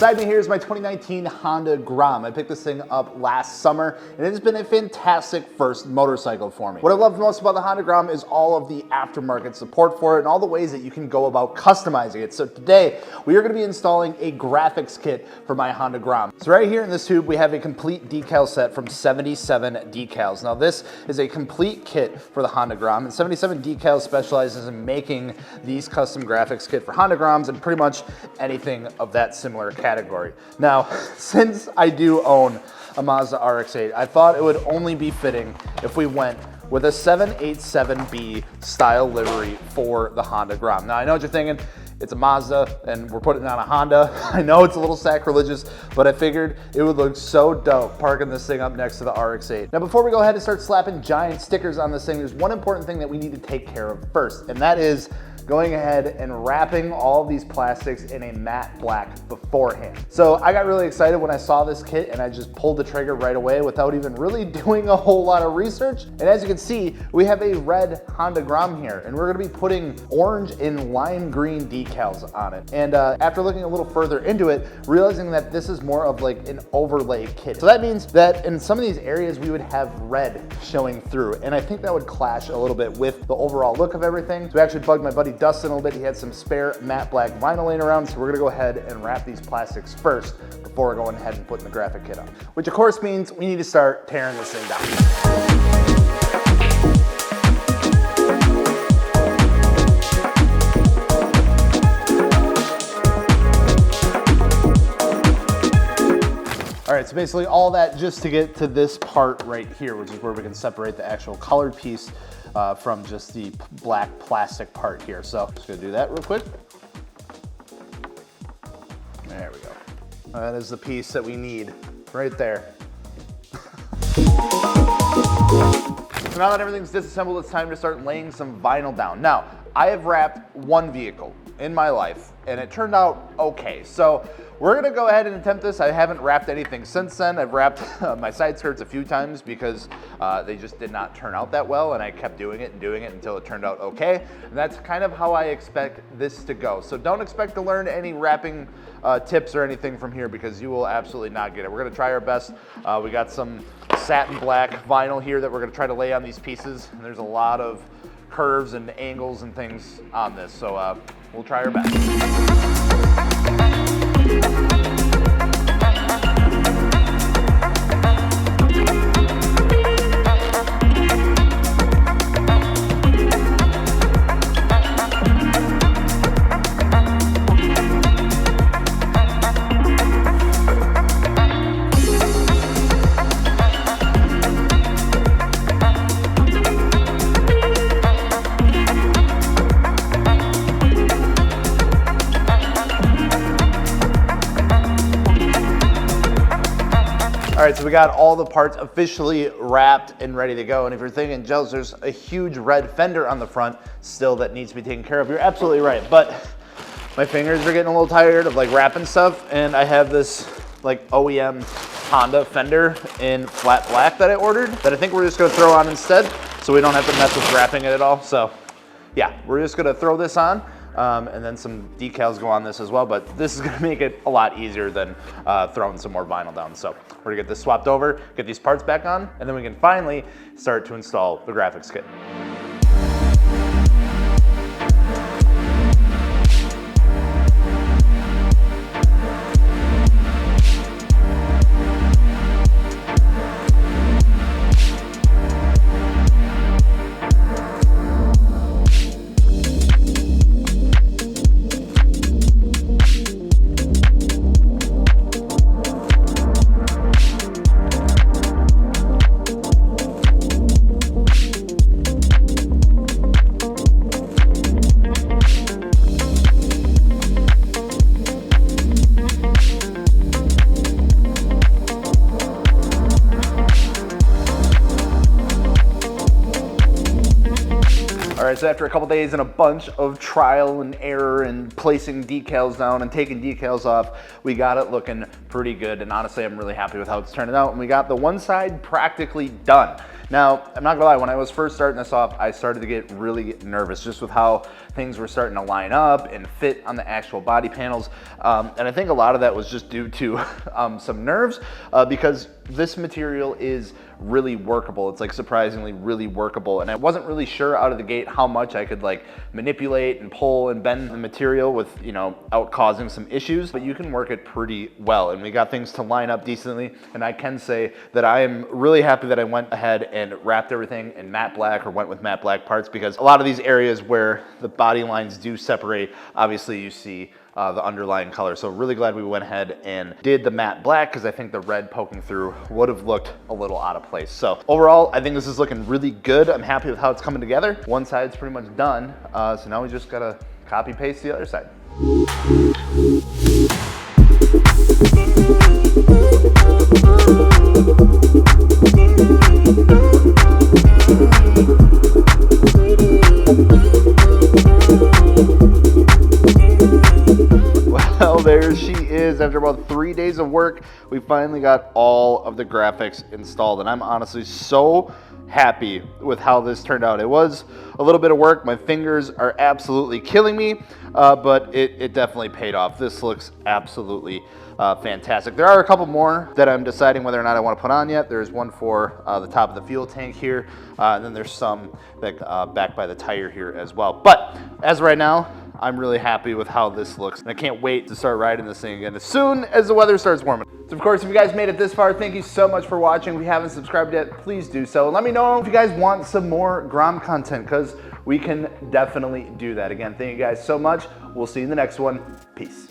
Beside me here is my 2019 Honda Grom. I picked this thing up last summer, and it has been a fantastic first motorcycle for me. What I love most about the Honda Grom is all of the aftermarket support for it and all the ways that you can go about customizing it. So today, we are going to be installing a graphics kit for my Honda Grom. So right here in this tube, we have a complete decal set from 77 Decals. Now this is a complete kit for the Honda Grom, and 77 Decals specializes in making these custom graphics kit for Honda Groms and pretty much anything of that similar category. Now, since I do own a Mazda RX-8, I thought it would only be fitting if we went with a 787B style livery for the Honda Grom. Now, I know what you're thinking, it's a Mazda and we're putting it on a Honda. I know it's a little sacrilegious, but I figured it would look so dope parking this thing up next to the RX-8. Now, before we go ahead and start slapping giant stickers on this thing, there's one important thing that we need to take care of first, and that is going ahead and wrapping all these plastics in a matte black beforehand. So I got really excited when I saw this kit and I just pulled the trigger right away without even really doing a whole lot of research. And as you can see, we have a red Honda Grom here, and we're gonna be putting orange and lime green decals on it. And after looking a little further into it, realizing that this is more of like an overlay kit. So that means that in some of these areas we would have red showing through, and I think that would clash a little bit with the overall look of everything. So we actually bugged my buddy Dustin a little bit. He had some spare matte black vinyl laying around, so we're gonna go ahead and wrap these plastics first before we're going ahead and putting the graphic kit on. Which of course means we need to start tearing this thing down. All right, so basically all that just to get to this part right here, which is where we can separate the actual colored piece from just the black plastic part here. So just gonna do that real quick. There we go. That is the piece that we need right there. So now that everything's disassembled, it's time to start laying some vinyl down. Now, I have wrapped one vehicle in my life and it turned out okay. So we're gonna go ahead and attempt this. I haven't wrapped anything since then. I've wrapped my side skirts a few times because they just did not turn out that well, and I kept doing it until it turned out okay. And that's kind of how I expect this to go. So don't expect to learn any wrapping tips or anything from here because you will absolutely not get it. We're gonna try our best. We got some satin black vinyl here that we're gonna try to lay on these pieces, and there's a lot of curves and angles and things on this, so we'll try our best. All right, so we got all the parts officially wrapped and ready to go. And if you're thinking, Jels, there's a huge red fender on the front still that needs to be taken care of, you're absolutely right. But my fingers are getting a little tired of like wrapping stuff, and I have this like OEM Honda fender in flat black that I ordered that I think we're just gonna throw on instead, so we don't have to mess with wrapping it at all. So yeah, we're just gonna throw this on. And then some decals go on this as well, but this is gonna make it a lot easier than throwing some more vinyl down. So we're gonna get this swapped over, get these parts back on, and then we can finally start to install the graphics kit. right, so after a couple days and a bunch of trial and error and placing decals down and taking decals off, we got it looking pretty good. And honestly, I'm really happy with how it's turning out. And we got the one side practically done. Now, I'm not gonna lie, when I was first starting this off, I started to get really nervous just with how things were starting to line up and fit on the actual body panels. And I think a lot of that was just due to some nerves because this material is really workable. It's like surprisingly really workable. And I wasn't really sure out of the gate how much I could like manipulate and pull and bend the material with, you know, out causing some issues, but you can work it pretty well. And we got things to line up decently. And I can say that I am really happy that I went ahead and wrapped everything in matte black or went with matte black parts, because a lot of these areas where the body lines do separate, obviously you see the underlying color. So really glad we went ahead and did the matte black, because I think the red poking through would have looked a little out of place. So overall, I think this is looking really good. I'm happy with how it's coming together. One side's pretty much done. So now we just gotta copy paste the other side. Well, there she is. After about 3 days of work, we finally got all of the graphics installed, and I'm honestly so happy with how this turned out. It was a little bit of work. My fingers are absolutely killing me, but it definitely paid off. This looks absolutely fantastic. There are a couple more that I'm deciding whether or not I want to put on yet. There's one for the top of the fuel tank here, and then there's some that back by the tire here as well. But as of right now, I'm really happy with how this looks, and I can't wait to start riding this thing again as soon as the weather starts warming. So of course, if you guys made it this far, thank you so much for watching. If you haven't subscribed yet, please do so. And let me know if you guys want some more Grom content, because we can definitely do that. Again, thank you guys so much. We'll see you in the next one. Peace.